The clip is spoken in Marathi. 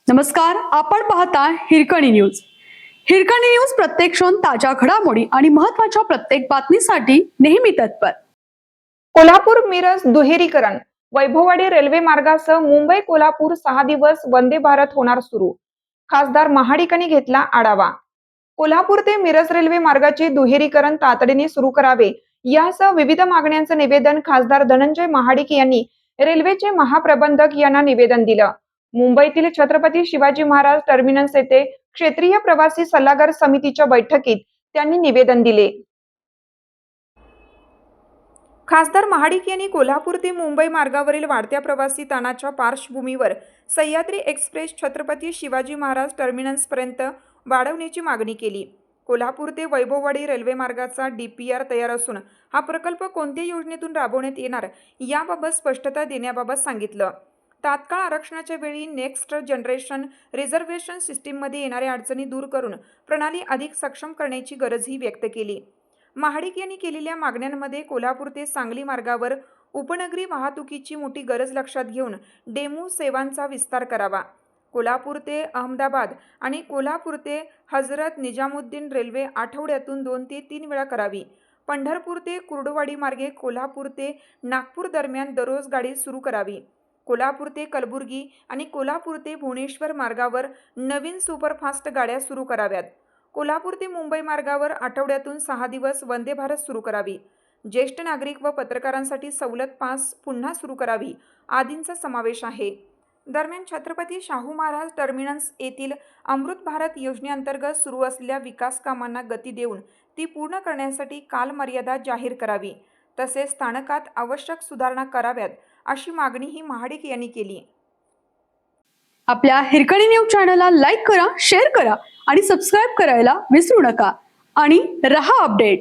नमस्कार, आपण पाहता हिरकणी न्यूज. हिरकणी न्यूज प्रत्येक क्षण ताज्या घडामोडी आणि महत्त्वाच्या प्रत्येक बातमीसाठी नेहमी तत्पर. कोल्हापूर मिरज दुहेरीकरण. वैभववाडी रेल्वे मार्गासह मुंबई कोल्हापूर 6 दिवस वंदे भारत होणार सुरू. खासदार महाडिकांनी घेतला आढावा. कोल्हापूर ते मिरज रेल्वे मार्गाचे दुहेरीकरण तातडीने सुरू करावे यासह विविध मागण्यांचं निवेदन खासदार धनंजय महाडिक यांनी रेल्वेचे महाप्रबंधक यांना निवेदन दिलं. मुंबईतील छत्रपती शिवाजी महाराज टर्मिनस येथे क्षेत्रीय प्रवासी सल्लागार समितीच्या बैठकीत त्यांनी निवेदन दिले. खासदार महाडिक यांनी कोल्हापूर ते मुंबई मार्गावरील वाढत्या प्रवासी ताणाच्या पार्श्वभूमीवर सह्याद्री एक्सप्रेस छत्रपती शिवाजी महाराज टर्मिनसपर्यंत वाढवण्याची मागणी केली. कोल्हापूर ते वैभववाडी रेल्वे मार्गाचा DPR तयार असून हा प्रकल्प कोणत्या योजनेतून राबवण्यात येणार याबाबत स्पष्टता देण्याबाबत सांगितलं. तात्काळ आरक्षणाच्या वेळी नेक्स्ट जनरेशन रिझर्वेशन सिस्टीममध्ये येणाऱ्या अडचणी दूर करून प्रणाली अधिक सक्षम करण्याची गरजही व्यक्त केली. महाडिक यांनी केलेल्या मागण्यांमध्ये कोल्हापूर ते सांगली मार्गावर उपनगरी वाहतुकीची मोठी गरज लक्षात घेऊन डेमू सेवांचा विस्तार करावा. कोल्हापूर ते अहमदाबाद आणि कोल्हापूर ते हजरत निजामुद्दीन रेल्वे आठवड्यातून 2 ते 3 वेळा करावी. पंढरपूर ते कुर्डुवाडी मार्गे कोल्हापूर ते नागपूर दरम्यान दररोज गाडी सुरू करावी. कोल्हापूर ते कलबुर्गी आणि कोल्हापूर ते भुवनेश्वर मार्गावर नवीन सुपरफास्ट गाड्या सुरू कराव्यात. कोल्हापूर ते मुंबई मार्गावर आठवड्यातून 6 दिवस वंदे भारत सुरू करावी. ज्येष्ठ नागरिक व पत्रकारांसाठी सवलत पास पुन्हा सुरू करावी आदींचा समावेश आहे. दरम्यान छत्रपती शाहू महाराज टर्मिनस येथील अमृत भारत योजनेअंतर्गत सुरू असलेल्या विकास कामांना गती देऊन ती पूर्ण करण्यासाठी कालमर्यादा जाहीर करावी. तसेच स्थानकात आवश्यक सुधारणा कराव्यात अशी मागणीही महाडिक यांनी केली. आपल्या हिरकणी न्यूज चॅनलला लाईक करा, शेअर करा आणि सबस्क्राईब करायला विसरू नका आणि रहा अपडेट.